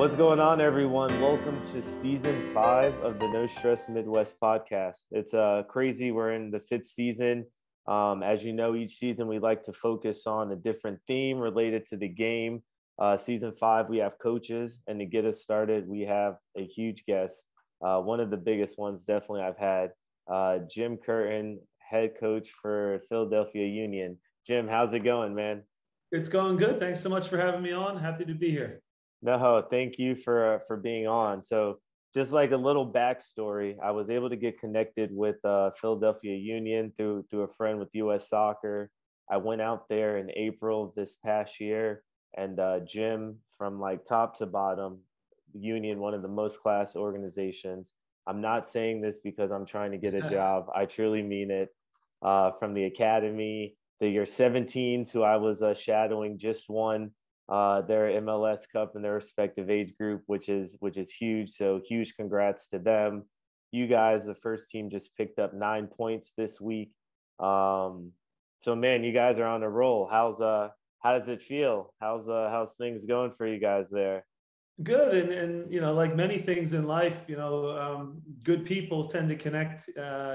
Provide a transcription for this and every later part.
What's going on, everyone? Welcome to season 5 of the No Stress MidwestPodcast. It's crazy. We're in the 5th season. As you know, each season we like to focus on a different theme related to the game. Season 5, we have coaches, and to get us started, we have a huge guest. One of the biggest ones, definitely, I've had Jim Curtin, head coach for Philadelphia Union. Jim, how's it going, man? It's going good. Thanks so much for having me on. Happy to be here. No, thank you for being on. So just like a little backstory, I was able to get connected with Philadelphia Union through a friend with U.S. Soccer. I went out there in April of this past year, and Jim, from like top to bottom, Union, one of the most class organizations. I'm not saying this because I'm trying to get a job. I truly mean it. From the academy, the year 17s, who I was shadowing, just won their MLS Cup in their respective age group, which is huge. So huge congrats to them. You guys, the first team, just picked up 9 points this week. So man, you guys are on a roll. How does it feel? How's things going for you guys there? Good. And like many things in life, good people tend to connect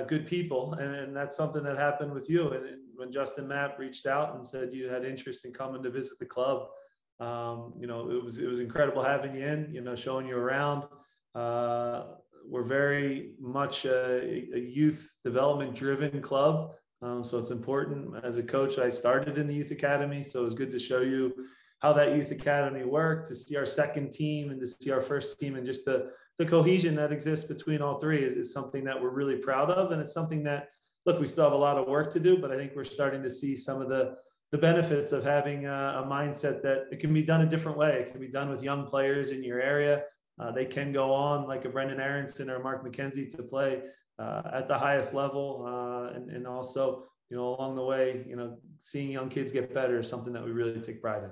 good people. And that's something that happened with you. And when Justin Mapp reached out and said you had interest in coming to visit the club, it was incredible having you in, showing you around. We're very much a youth development driven club. So it's important. As a coach, I started in the youth academy. So it was good to show you how that youth academy worked, to see our second team and to see our first team, and just the cohesion that exists between all three is something that we're really proud of. And it's something that, look, we still have a lot of work to do, but I think we're starting to see some of the benefits of having a mindset that it can be done a different way. It can be done with young players in your area. They can go on like a Brendan Aronson or Mark McKenzie to play at the highest level. And also, along the way, seeing young kids get better is something that we really take pride in.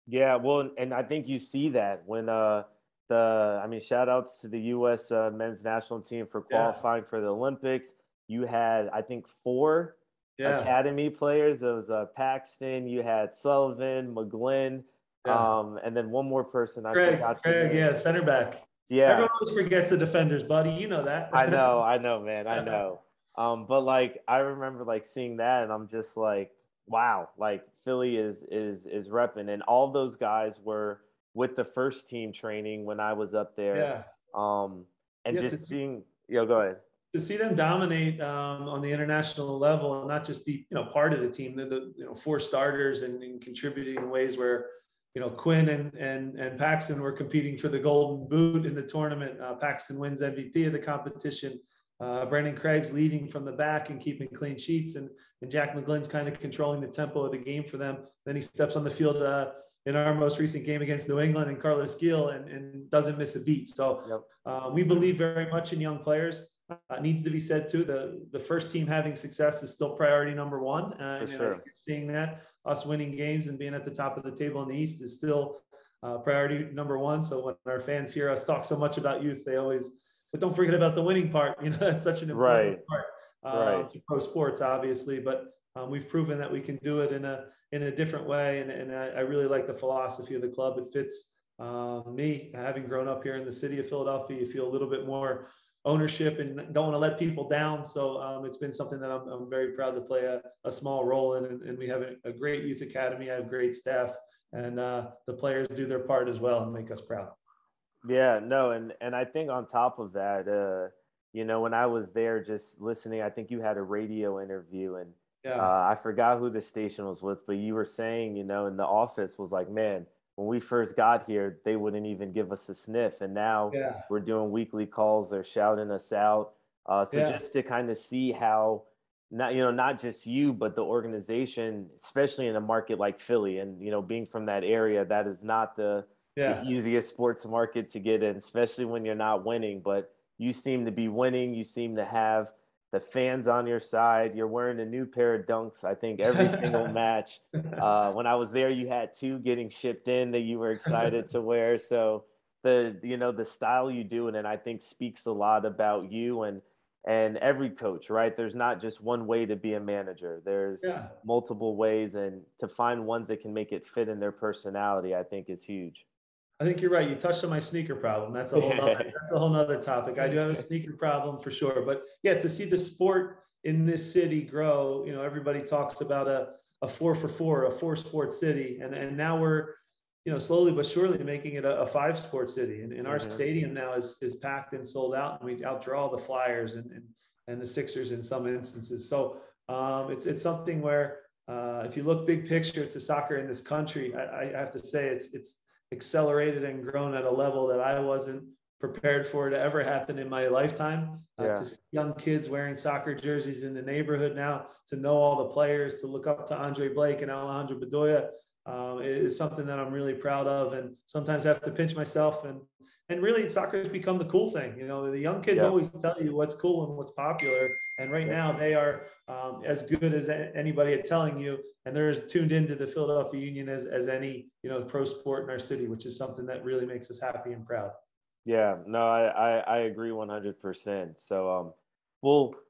Yeah, well, and I think you see that when shout outs to the U.S. Men's national team for qualifying for the Olympics. You had, I think, 4 academy players. It was Paxton, you had Sullivan, McGlynn, and then one more person. I forgot. Craig, center back. Yeah. Everyone always forgets the defenders, buddy. You know that. I know, man. I know. But like, I remember like seeing that, and I'm just like, wow, like Philly is repping, and all those guys were with the first team training when I was up there. Just seeing, go ahead. To see them dominate on the international level and not just be, part of the team, the 4 starters and contributing in ways where, Quinn and Paxton were competing for the Golden Boot in the tournament. Paxton wins MVP of the competition. Brandon Craig's leading from the back and keeping clean sheets, and Jack McGlynn's kind of controlling the tempo of the game for them. Then he steps on the field in our most recent game against New England, and Carlos Gil and doesn't miss a beat. So we believe very much in young players. Needs to be said too, the first team having success is still priority number 1. For sure. You're seeing that us winning games and being at the top of the table in the East is still priority number 1. So when our fans hear us talk so much about youth, they always, but don't forget about the winning part. That's such an important part to pro sports, obviously. But we've proven that we can do it in a different way, and I really like the philosophy of the club. It fits me, having grown up here in the city of Philadelphia. You feel a little bit more ownership and don't want to let people down. So it's been something that I'm very proud to play a small role in. And we have a great youth academy. I have great staff, and the players do their part as well and make us proud. Yeah, no. And I think on top of that, when I was there just listening, I think you had a radio interview, and I forgot who the station was with, but you were saying, in the office was like, man, when we first got here, they wouldn't even give us a sniff. And now we're doing weekly calls. They're shouting us out. Just to kind of see how not just you, but the organization, especially in a market like Philly, and, being from that area, that is not the easiest sports market to get in, especially when you're not winning. But you seem to be winning. You seem to have the fans on your side. You're wearing a new pair of Dunks, I think, every single match. When I was there, you had 2 getting shipped in that you were excited to wear. So the style you do, and I think speaks a lot about you and every coach, right? There's not just one way to be a manager. There's multiple ways, and to find ones that can make it fit in their personality, I think is huge. I think you're right. You touched on my sneaker problem. That's a whole nother topic. I do have a sneaker problem for sure. But yeah, to see the sport in this city grow, everybody talks about a 4-for-4, a 4-sport city. And now we're, slowly but surely making it a 5-sport city. And our stadium now is packed and sold out, and we outdraw the Flyers and the Sixers in some instances. So it's something where if you look big picture to soccer in this country, I have to say it's accelerated and grown at a level that I wasn't prepared for to ever happen in my lifetime. To see young kids wearing soccer jerseys in the neighborhood now, to know all the players, to look up to Andre Blake and Alejandro Bedoya, is something that I'm really proud of. And sometimes I have to pinch myself. And really, soccer has become the cool thing. The young kids always tell you what's cool and what's popular. And right now they are as good as anybody at telling you. And they're as tuned into the Philadelphia Union as any, pro sport in our city, which is something that really makes us happy and proud. Yeah, no, I agree 100%. So,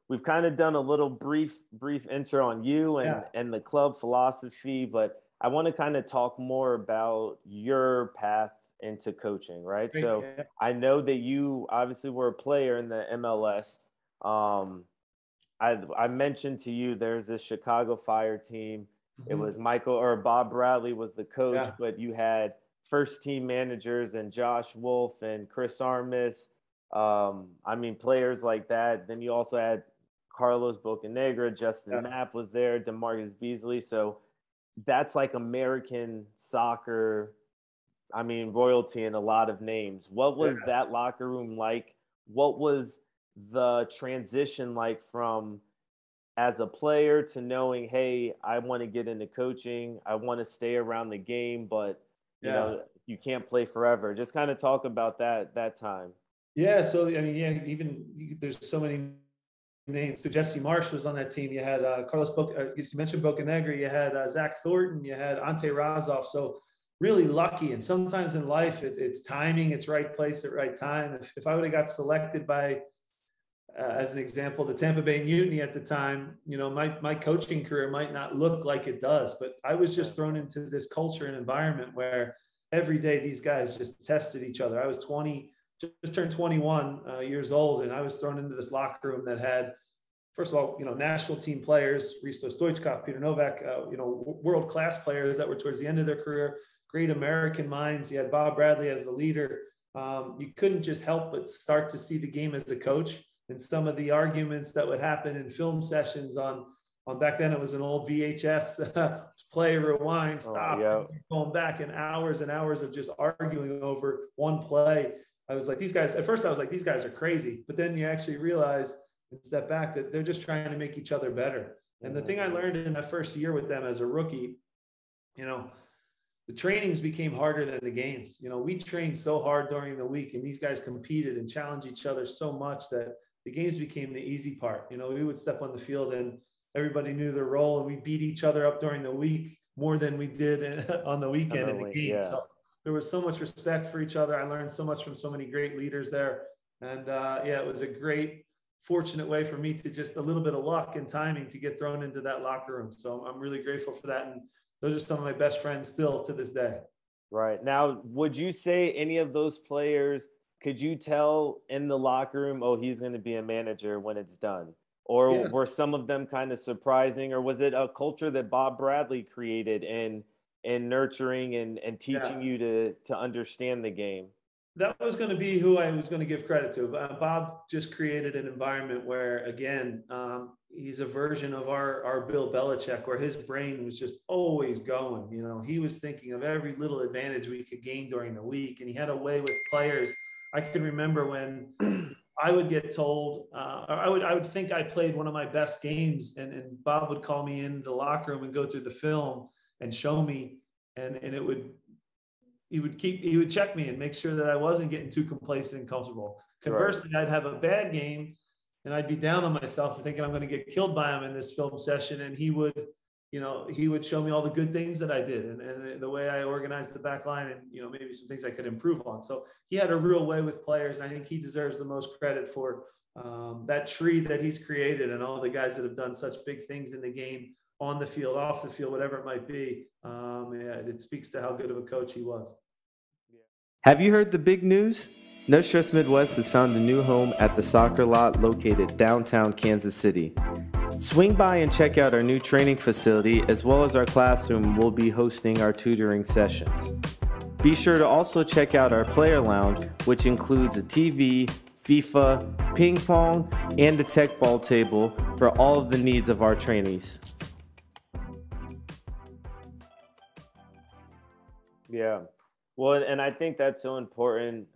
we've kind of done a little brief intro on you and the club philosophy, but I want to kind of talk more about your path into coaching, right? Great. So I know that you obviously were a player in the MLS. I mentioned to you there's this Chicago Fire team. It was Bob Bradley was the coach, but you had first team managers and Josh Wolf and Chris Armas. Players like that. Then you also had Carlos Bocanegra, Justin Mapp was there, DeMarcus Beasley. So that's like American soccer, royalty in a lot of names. What was that locker room like? What was the transition like from as a player to knowing, hey, I want to get into coaching, I want to stay around the game, but you can't play forever. Just kind of talk about that time. Yeah. So, even there's so many names. So Jesse Marsh was on that team. You had Carlos you mentioned Bocanegra. You had Zach Thornton. You had Ante Razov. So really lucky. And sometimes in life, it's timing. It's right place at right time. If I would have got selected by, as an example, the Tampa Bay Mutiny at the time, my coaching career might not look like it does. But I was just thrown into this culture and environment where every day these guys just tested each other. I was just turned 21 years old, and I was thrown into this locker room that had, first of all, national team players, Risto Stoichkov, Peter Novak, world-class players that were towards the end of their career, great American minds. You had Bob Bradley as the leader. You couldn't just help but start to see the game as a coach, and some of the arguments that would happen in film sessions on back then it was an old VHS play, rewind, stop, going back, and hours of just arguing over one play. I was like, these guys, at first I was like, these guys are crazy. But then you actually realize and step back that they're just trying to make each other better. And the thing I learned in that first year with them as a rookie, the trainings became harder than the games. We trained so hard during the week, and these guys competed and challenged each other so much that the games became the easy part. We would step on the field and everybody knew their role, and we beat each other up during the week more than we did on the weekend in the game. So there was so much respect for each other. I learned so much from so many great leaders there. And it was a great, fortunate way for me to just a little bit of luck and timing to get thrown into that locker room. So I'm really grateful for that. And those are some of my best friends still to this day. Right. Now, would you say any of those players, could you tell in the locker room, oh, he's going to be a manager when it's done? Or were some of them kind of surprising? Or was it a culture that Bob Bradley created in nurturing and teaching you to understand the game? That was going to be who I was going to give credit to. Bob just created an environment where, again, he's a version of our Bill Belichick, where his brain was just always going. He was thinking of every little advantage we could gain during the week, and he had a way with players. I can remember when I would get told, I would think I played one of my best games, and Bob would call me in the locker room and go through the film and show me, and he would check me and make sure that I wasn't getting too complacent and comfortable. Conversely, I'd have a bad game and I'd be down on myself and thinking I'm going to get killed by him in this film session. And he would show me all the good things that I did and the way I organized the back line and, maybe some things I could improve on. So he had a real way with players. And I think he deserves the most credit for that tree that he's created and all the guys that have done such big things in the game, on the field, off the field, whatever it might be. It speaks to how good of a coach he was. Have you heard the big news? No Stress Midwest has found a new home at the soccer lot located downtown Kansas City. Swing by and check out our new training facility as well as our classroom. We'll be hosting our tutoring sessions. Be sure to also check out our player lounge, which includes a TV, FIFA, ping pong, and a tech ball table for all of the needs of our trainees. Yeah. Well, and I think that's so important,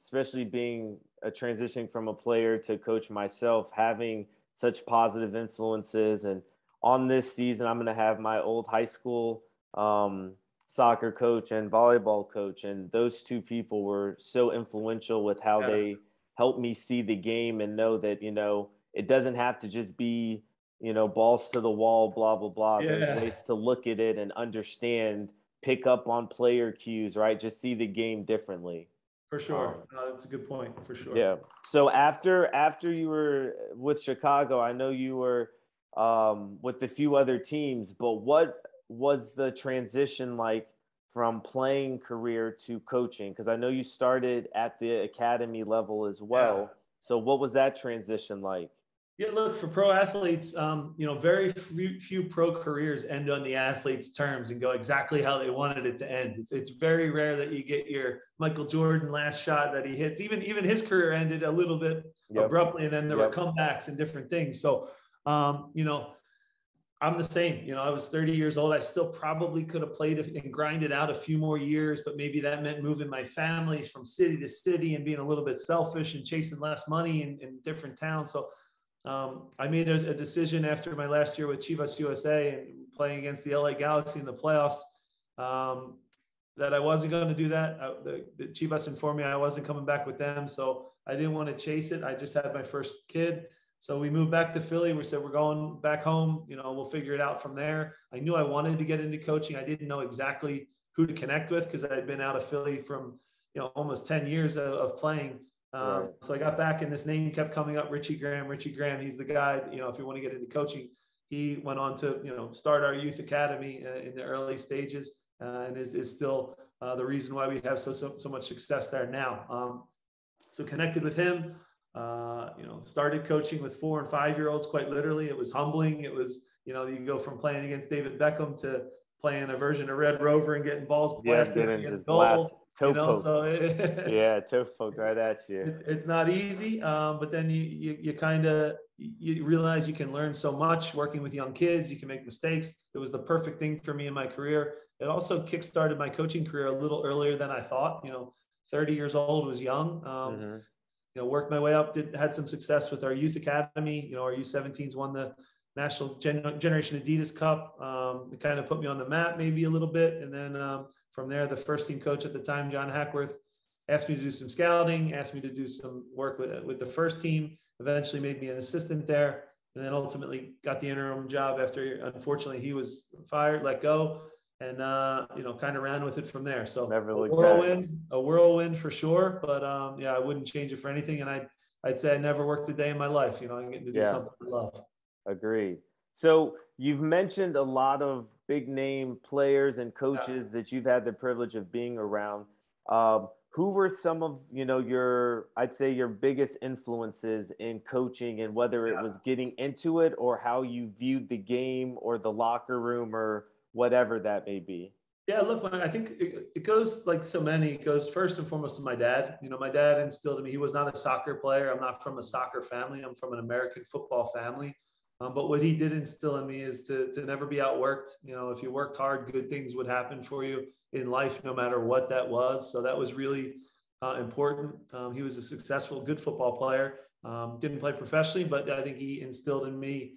especially being a transition from a player to coach myself, having such positive influences. And on this season, I'm going to have my old high school soccer coach and volleyball coach. And those two people were so influential with how they helped me see the game and know that, you know, it doesn't have to just be, you know, balls to the wall, blah, blah, blah. Yeah. There's ways to look at it and understand, pick up on player cues, right? Just see the game differently. For sure. That's a good point, for sure. Yeah. So after you were with Chicago, I know you were with a few other teams, but what was the transition like from playing career to coaching? Because I know you started at the academy level as well. Yeah. So what was that transition like? Yeah, look, for pro athletes, you know, very few pro careers end on the athlete's terms and go exactly how they wanted it to end. It's very rare that you get your Michael Jordan last shot that he hits. Even his career ended a little bit abruptly, and then there were comebacks and different things. So, you know, I'm the same. You know, I was 30 years old. I still probably could have played and grinded out a few more years, but maybe that meant moving my family from city to city and being a little bit selfish and chasing less money in different towns. So I made a decision after my last year with Chivas USA and playing against the LA Galaxy in the playoffs that I wasn't going to do that. The Chivas informed me I wasn't coming back with them, so I didn't want to chase it. I just had my first kid. So we moved back to Philly. We said, we're going back home. You know, we'll figure it out from there. I knew I wanted to get into coaching. I didn't know exactly who to connect with because I had been out of Philly from, you know, almost 10 years of playing. So I got back and this name kept coming up, Richie Graham. He's the guy, you know, if you want to get into coaching. He went on to, you know, start our youth academy in the early stages and is still the reason why we have so much success there now. So connected with him, you know, started coaching with 4 and 5 year olds, quite literally. It was humbling. It was, you know, you go from playing against David Beckham to playing a version of Red Rover and getting balls blasted against goal. Toe you know, poke. so toe poke right at you. It's not easy, but then you kind of you realize you can learn so much working with young kids. You can make mistakes. It was the perfect thing for me in my career. It also kickstarted my coaching career a little earlier than I thought. You know, 30 years old was young. You know, worked my way up. Had some success with our youth academy. You know, our U17s won the National Generation Adidas Cup. It kind of put me on the map maybe a little bit, and then from there, the first team coach at the time, John Hackworth, asked me to do some scouting, asked me to do some work with the first team, eventually made me an assistant there, and then ultimately got the interim job after, unfortunately, he was fired, let go, and, you know, kind of ran with it from there. So a whirlwind for sure, but yeah, I wouldn't change it for anything. And I'd say I never worked a day in my life. You know, I'm getting to do something I love. Agreed. So you've mentioned a lot of big name players and coaches that you've had the privilege of being around. Who were some of, you know, I'd say your biggest influences in coaching, and whether it was getting into it or how you viewed the game or the locker room or whatever that may be? Yeah, look, I think it goes like so many. It goes first and foremost to my dad. You know, my dad instilled in me, he was not a soccer player. I'm not from a soccer family. I'm from an American football family. But what he did instill in me is to never be outworked. You know, if you worked hard, good things would happen for you in life, no matter what that was. So that was really important. He was a successful, good football player. Didn't play professionally, but I think he instilled in me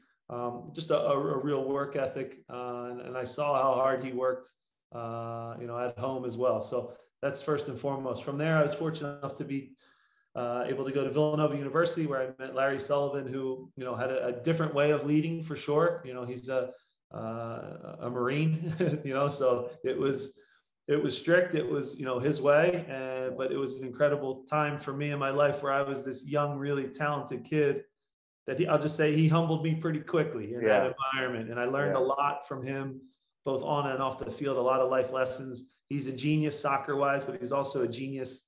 just a real work ethic. And I saw how hard he worked, you know, at home as well. So that's first and foremost. From there, I was fortunate enough to be able to go to Villanova University, where I met Larry Sullivan, who, you know, had a different way of leading for sure. You know, he's a Marine, you know, so it was strict. It was, you know, his way, but it was an incredible time for me in my life where I was this young, really talented kid that I'll just say he humbled me pretty quickly in that environment. And I learned a lot from him both on and off the field, a lot of life lessons. He's a genius soccer-wise, but he's also a genius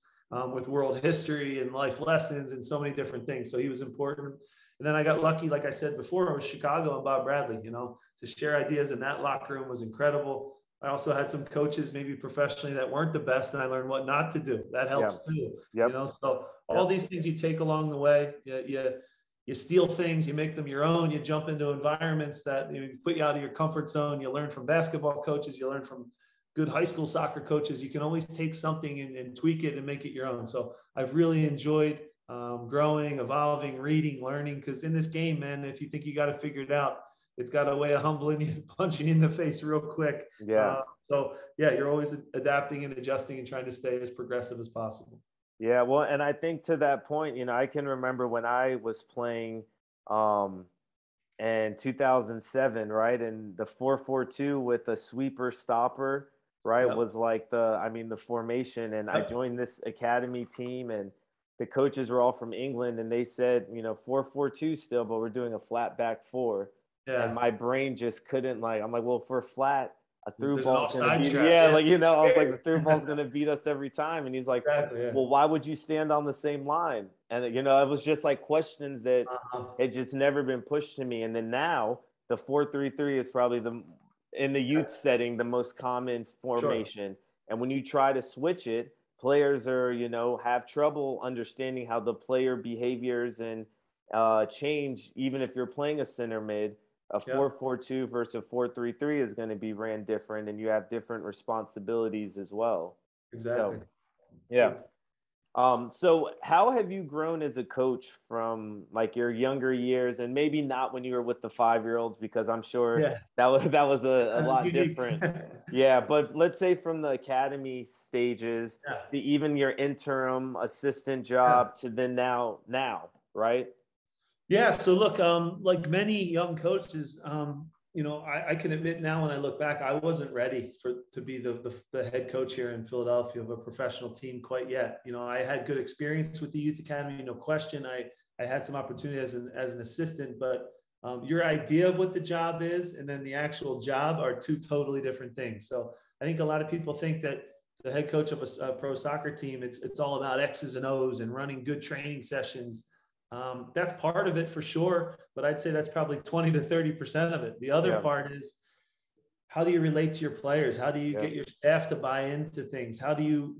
with world history and life lessons and so many different things. So he was important. And then I got lucky, like I said before, with Chicago and Bob Bradley, to share ideas in that locker room was incredible. I also had some coaches, maybe professionally, that weren't the best, and I learned what not to do. That helps too. So all these things you take along the way. You steal things, you make them your own, you jump into environments that put you out of your comfort zone. You learn from basketball coaches, you learn from good high school soccer coaches. You can always take something and tweak it and make it your own. So I've really enjoyed growing, evolving, reading, learning, because in this game, man, if you think you got to figure it out, it's got a way of humbling you, punching you in the face real quick. You're always adapting and adjusting and trying to stay as progressive as possible. Yeah, well, and I think to that point, I can remember when I was playing in 2007, right? And the 4-4-2 with a sweeper stopper, right, was like the formation. And I joined this academy team, and the coaches were all from England, and they said, 4-4-2 still, but we're doing a flat back four. Yeah. And my brain just couldn't I'm like, well, if we're flat, a through ball's going to beat I was like, the through ball's going to beat us every time. And he's like, well, why would you stand on the same line? And, it was just like questions that had just never been pushed to me. And then now the 4-3-3 is probably in the youth setting, the most common formation. And when you try to switch it, players are, have trouble understanding how the player behaviors and change, even if you're playing a center mid. A 4-4-2 versus a 4-3-3 is going to be ran different, and you have different responsibilities as well. Exactly. So how have you grown as a coach from your younger years, and maybe not when you were with the 5-year-olds, because I'm sure that was a lot different. But let's say from the academy stages to even your interim assistant job to then now, right? Yeah. So look, like many young coaches, I can admit now when I look back, I wasn't ready to be the head coach here in Philadelphia of a professional team quite yet. I had good experience with the youth academy, no question. I had some opportunity as an assistant, but your idea of what the job is and then the actual job are two totally different things. So I think a lot of people think that the head coach of a pro soccer team, it's all about X's and O's and running good training sessions. That's part of it for sure, but I'd say that's probably 20 to 30% of it. The other part is, how do you relate to your players? How do you get your staff to buy into things? How do you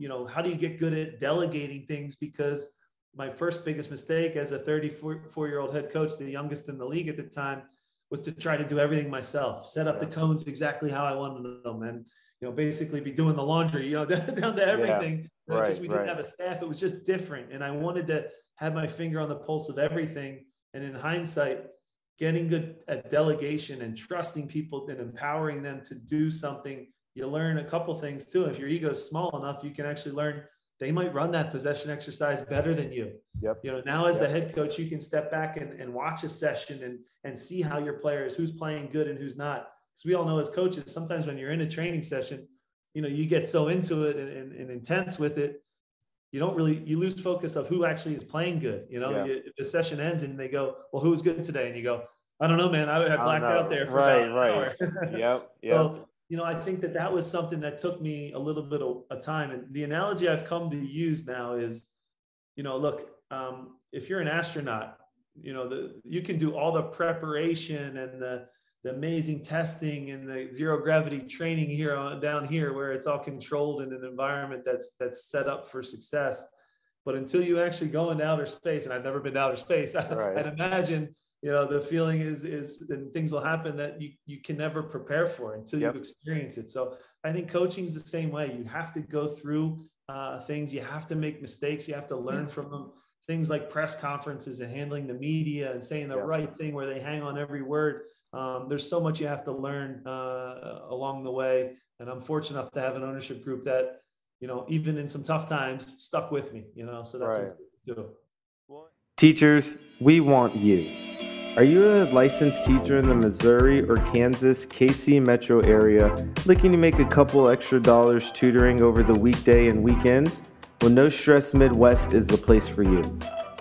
get good at delegating things? Because my first biggest mistake as a 34-year-old head coach, the youngest in the league at the time, was to try to do everything myself, set up the cones exactly how I wanted them, and basically be doing the laundry, down to everything. We didn't have a staff. It was just different, and I wanted to have my finger on the pulse of everything. And in hindsight, getting good at delegation and trusting people and empowering them to do something, you learn a couple things too. If your ego is small enough, you can actually learn they might run that possession exercise better than you. Now as the head coach, you can step back and watch a session and see how your players, who's playing good and who's not. Because we all know as coaches, sometimes when you're in a training session, you get so into it and intense with it, you lose focus of who actually is playing good. If the session ends and they go, well, who was good today? And you go, I don't know, man. I had blacked out there for about an hour. So, I think that was something that took me a little bit of time. And the analogy I've come to use now is, look, if you're an astronaut, you can do all the preparation and the amazing testing and the zero gravity training down here, where it's all controlled in an environment that's set up for success. But until you actually go into outer space, and I've never been to outer space, I'd imagine, the feeling is and things will happen that you can never prepare for until you experience it. So I think coaching is the same way. You have to go through things. You have to make mistakes. You have to learn from them. Things like press conferences and handling the media and saying the right thing where they hang on every word. There's so much you have to learn along the way. And I'm fortunate enough to have an ownership group that, even in some tough times, stuck with me, so that's important too. Teachers, we want you. Are you a licensed teacher in the Missouri or Kansas, KC metro area looking to make a couple extra dollars tutoring over the weekday and weekends? Well, No Stress Midwest is the place for you.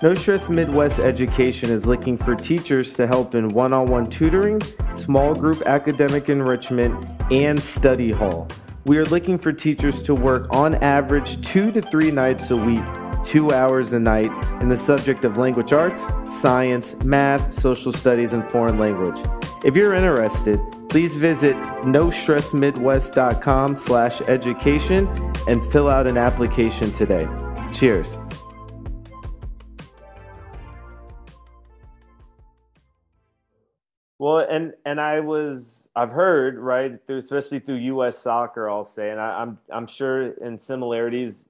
No Stress Midwest Education is looking for teachers to help in one-on-one tutoring, small group academic enrichment, and study hall. We are looking for teachers to work on average 2 to 3 nights a week, 2 hours a night in the subject of language arts, science, math, social studies, and foreign language. If you're interested, please visit nostressmidwest.com/education and fill out an application today. Cheers. Well, and I've heard, right, especially through U.S. soccer, I'll say, and I'm sure in similarities,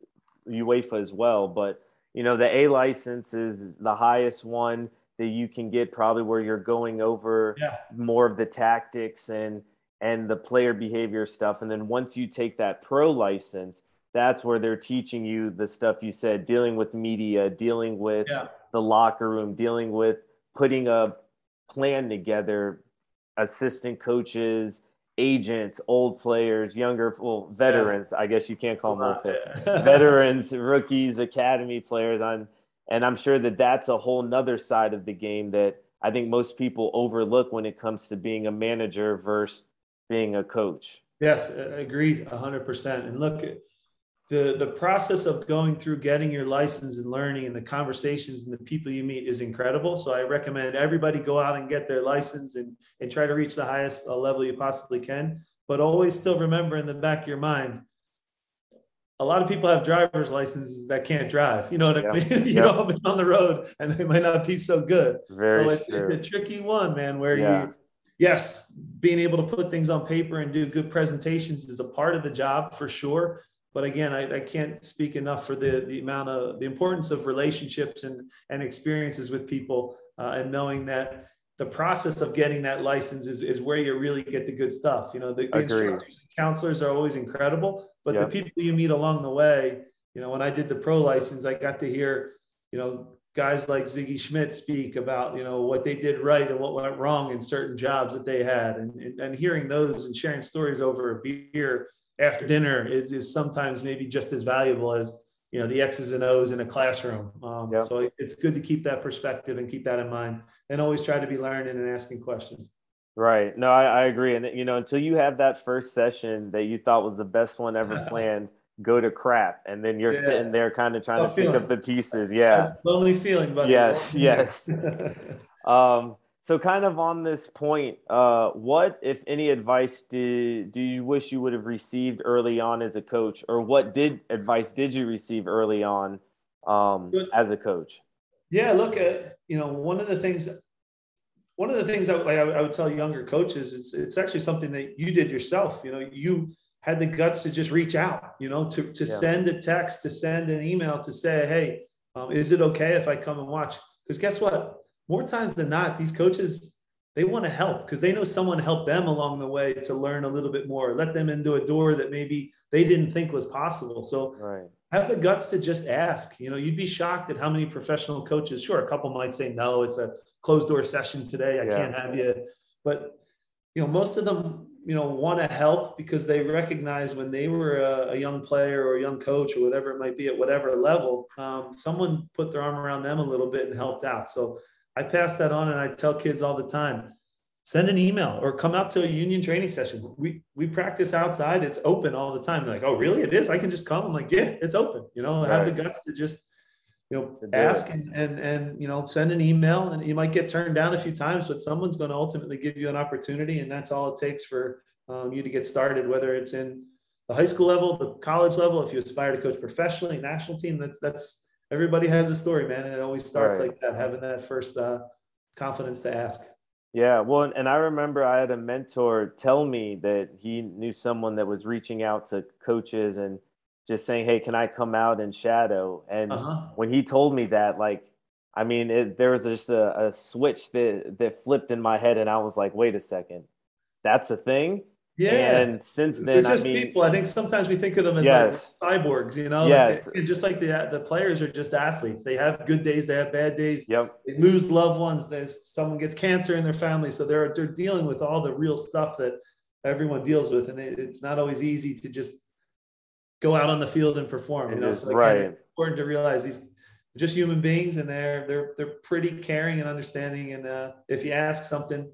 UEFA as well, but the A license is the highest one that you can get, probably where you're going over more of the tactics and the player behavior stuff. And then once you take that pro license, that's where they're teaching you the stuff you said, dealing with media, dealing with the locker room, dealing with putting a plan together, assistant coaches, agents, old players, younger, veterans. I guess you can't call them old veterans, rookies, academy players. And I'm sure that that's a whole nother side of the game that I think most people overlook when it comes to being a manager versus being a coach. Yes, agreed, 100%. And look, the process of going through getting your license and learning and the conversations and the people you meet is incredible. So I recommend everybody go out and get their license and try to reach the highest level you possibly can. But always still remember in the back of your mind, a lot of people have driver's licenses that can't drive. You know what I mean? You know, been on the road and they might not be so good. It's a tricky one, man, where being able to put things on paper and do good presentations is a part of the job for sure. But again, I can't speak enough for the importance of relationships and experiences with people and knowing that the process of getting that license is where you really get the good stuff. The instructors and counselors are always incredible, but the people you meet along the way, when I did the pro license, I got to hear, guys like Sigi Schmid speak about, what they did right and what went wrong in certain jobs that they had, and hearing those and sharing stories over a beer after dinner is sometimes maybe just as valuable as, the X's and O's in a classroom. So it's good to keep that perspective and keep that in mind and always try to be learning and asking questions. Right. No, I agree. And, until you have that first session that you thought was the best one ever planned, go to crap. And then you're sitting there kind of trying to pick up the pieces. Yeah. That's the only feeling, buddy. Yes. So kind of on this point, what, if any, advice do you wish you would have received early on as a coach, or what advice did you receive early on as a coach? Yeah, look, one of the things I would tell younger coaches, it's actually something that you did yourself. You had the guts to just reach out, to send a text, to send an email, to say, hey, is it okay if I come and watch? Because guess what? More times than not, these coaches, they want to help because they know someone helped them along the way to learn a little bit more, let them into a door that maybe they didn't think was possible. So have the guts to just ask. You'd be shocked at how many professional coaches, sure, a couple might say, no, it's a closed door session today, I can't have you. But, most of them, want to help because they recognize when they were a young player or a young coach or whatever it might be at whatever level, someone put their arm around them a little bit and helped out. So I pass that on, and I tell kids all the time, send an email or come out to a union training session. We practice outside. It's open all the time. They're like, oh, really? It is? I can just come? I'm like, yeah, it's open. Have the guts to just, ask and send an email, and you might get turned down a few times, but someone's going to ultimately give you an opportunity. And that's all it takes for you to get started, whether it's in the high school level, the college level. If you aspire to coach professionally, national team, that's everybody has a story, man. And it always starts like that, having that first confidence to ask. Yeah. Well, and I remember I had a mentor tell me that he knew someone that was reaching out to coaches and just saying, hey, can I come out and shadow? And when he told me that, there was just a switch that flipped in my head. And I was like, wait a second, that's a thing? Yeah. And since then, they're just people. I think sometimes we think of them as like cyborgs, Yes. Just like the players are just athletes. They have good days, they have bad days. Yep. They lose loved ones. Someone gets cancer in their family. So they're dealing with all the real stuff that everyone deals with. And it's not always easy to just go out on the field and perform. So it's important to realize just human beings, and they're pretty caring and understanding. And if you ask something,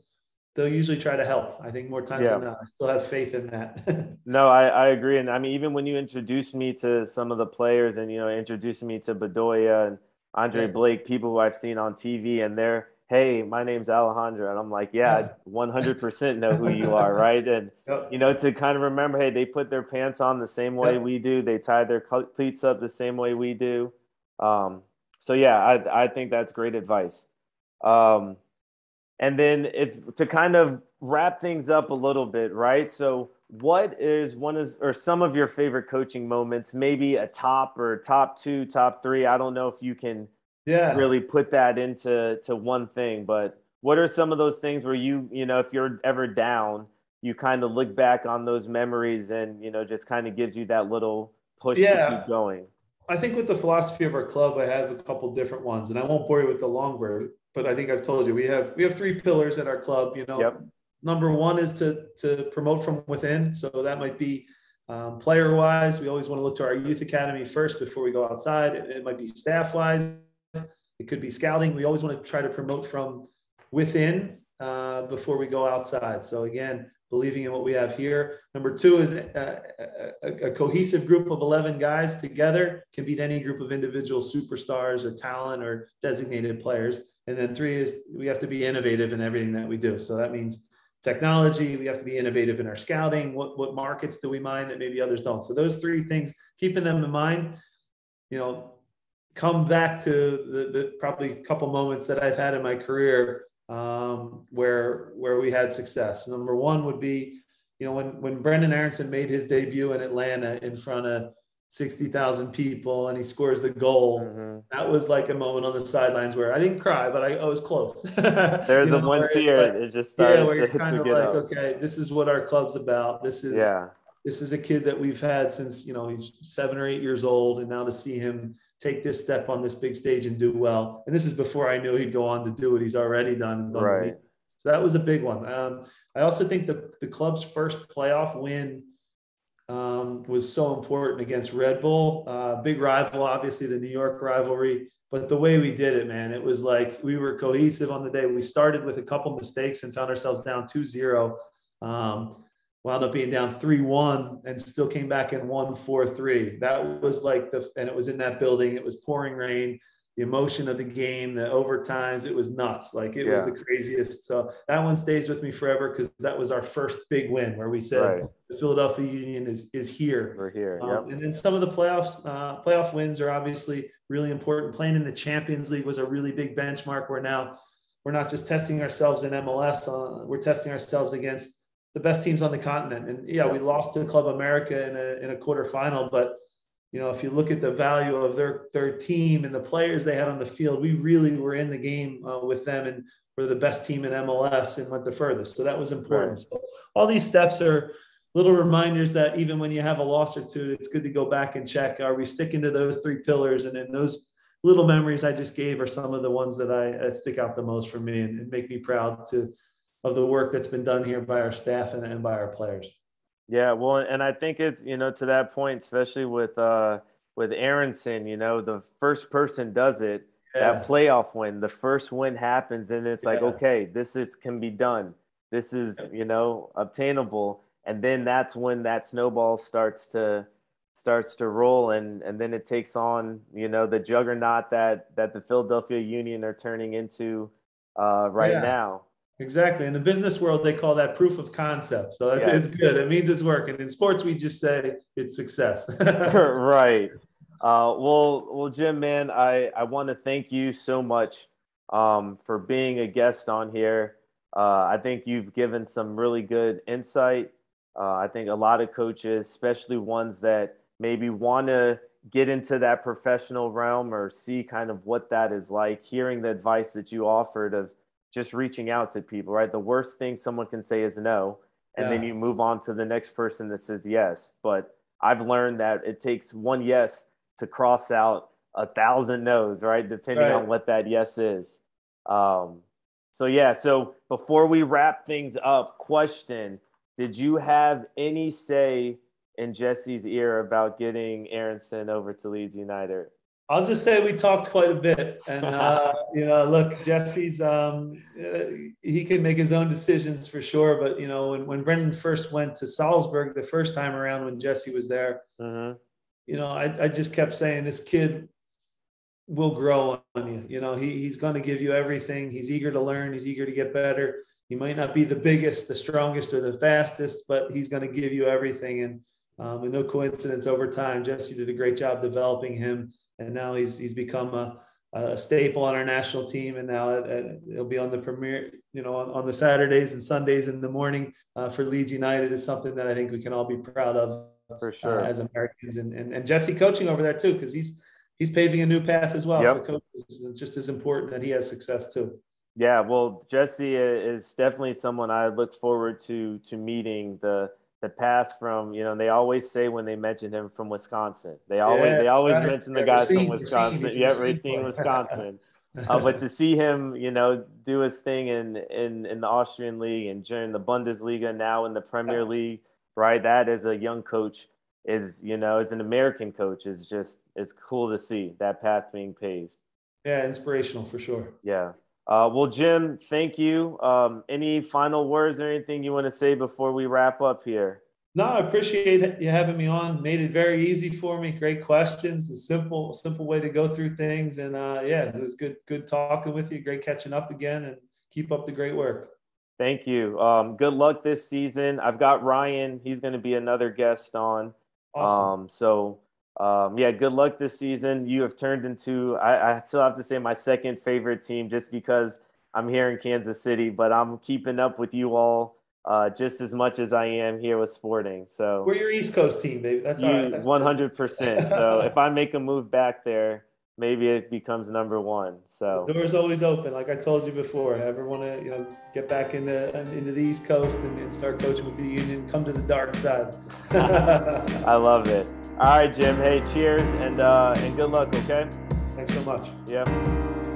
they'll usually try to help. I think more times than not. I still have faith in that. No, I agree. And I mean, even when you introduced me to some of the players and, introducing me to Bedoya and Andre Blake, people who I've seen on TV, and they're, hey, my name's Alejandro. And I'm like, I 100% know who you are, right? And, to kind of remember, hey, they put their pants on the same way we do. They tie their cleats up the same way we do. So, I think that's great advice. And then to kind of wrap things up a little bit, right? So what is or some of your favorite coaching moments, maybe a top or top two, top three? I don't know if you can really put that into one thing, but what are some of those things where if you're ever down, you kind of look back on those memories and, just kind of gives you that little push to keep going? I think with the philosophy of our club, I have a couple different ones, and I won't bore you with the long word, but I think I've told you, we have 3 pillars at our club. Number one is to promote from within. So that might be player wise. We always want to look to our youth academy first before we go outside. It might be staff wise. It could be scouting. We always want to try to promote from within before we go outside. So again, believing in what we have here. Number two is a cohesive group of 11 guys together can beat any group of individual superstars or talent or designated players. And then 3 is we have to be innovative in everything that we do. So that means technology. We have to be innovative in our scouting. What markets do we mind that maybe others don't? So those 3 things, keeping them in mind, come back to the probably a couple moments that I've had in my career where we had success. Number one would be, when Brendan Aronson made his debut in Atlanta in front of 60,000 people and he scores the goal. Mm-hmm. That was like a moment on the sidelines where I didn't cry, but I was close. There's a one tear. It just started where you're kind of like, up. Okay, this is what our club's about. This is a kid that we've had since, he's 7 or 8 years old. And now to see him take this step on this big stage and do well. And this is before I knew he'd go on to do what he's already done. Right. So that was a big one. I also think the club's first playoff win was so important against Red Bull. Big rival, obviously the New York rivalry, but the way we did it, man, it was like we were cohesive on the day. We started with a couple mistakes and found ourselves down 2-0. Wound up being down 3-1 and still came back and won 4-3. That was like and it was in that building. It was pouring rain, the emotion of the game, the overtimes, it was nuts. Like it was the craziest. So that one stays with me forever because that was our first big win where we said the Philadelphia Union is here. We're here. And then some of the playoff wins are obviously really important. Playing in the Champions League was a really big benchmark where now we're not just testing ourselves in MLS, we're testing ourselves against the best teams on the continent. And we lost to Club America in a quarterfinal, but if you look at the value of their team and the players they had on the field, we really were in the game with them and were the best team in MLS and went the furthest. So that was important. Right. So all these steps are little reminders that even when you have a loss or two, it's good to go back and check, are we sticking to those 3 pillars? And then those little memories I just gave are some of the ones that stick out the most for me and make me proud of the work that's been done here by our staff and by our players. Yeah, well, and I think it's, to that point, especially with Aronson, the first person does it, that playoff win, the first win happens, and it's like, okay, can be done. This is, obtainable. And then that's when that snowball starts to roll, and then it takes on, the juggernaut that the Philadelphia Union are turning into now. Exactly. In the business world, they call that proof of concept. So it's good. It means it's working. In sports, we just say it's success. Right. Well, Jim, man, I want to thank you so much for being a guest on here. I think you've given some really good insight. I think a lot of coaches, especially ones that maybe want to get into that professional realm or see kind of what that is like, hearing the advice that you offered of just reaching out to people, right? The worst thing someone can say is no, and then you move on to the next person that says yes. But I've learned that it takes one yes to cross out 1,000 no's, right? Depending on what that yes is. So before we wrap things up, question, did you have any say in Jesse's ear about getting Aronson over to Leeds United? I'll just say we talked quite a bit, and look, Jesse's he can make his own decisions for sure. But when Brendan first went to Salzburg the first time around, when Jesse was there, I just kept saying this kid will grow on you. He's going to give you everything. He's eager to learn. He's eager to get better. He might not be the biggest, the strongest, or the fastest, but he's going to give you everything. And no coincidence, over time, Jesse did a great job developing him. And now he's become a staple on our national team. And now he'll be on the premier, on the Saturdays and Sundays in the morning for Leeds United is something that I think we can all be proud of for sure as Americans. And Jesse coaching over there too, because he's paving a new path as well for coaches. It's just as important that he has success too. Yeah, well, Jesse is definitely someone I look forward to meeting. The path from, they always say when they mention him from Wisconsin, they always mention the guys from Wisconsin. Racine, Wisconsin. But to see him, do his thing in the Austrian league and during the Bundesliga, now in the Premier League, right? That as a young coach as an American coach it's cool to see that path being paved. Yeah, inspirational for sure. Yeah. Well, Jim, thank you. Any final words or anything you want to say before we wrap up here? No, I appreciate you having me on. Made it very easy for me. Great questions. A simple way to go through things. And it was good talking with you. Great catching up again, and keep up the great work. Thank you. Good luck this season. I've got Ryan. He's going to be another guest on. Awesome. Good luck this season. You have turned into, I still have to say, my second favorite team just because I'm here in Kansas City, but I'm keeping up with you all just as much as I am here with Sporting. So we're your East Coast team, baby. That's all right. 100%. So if I make a move back there, maybe it becomes number one. So the door's always open. Like I told you before, ever want to, get back into the East Coast and start coaching with the Union, come to the dark side. I love it. All right, Jim. Hey, cheers and good luck. Okay. Thanks so much. Yep.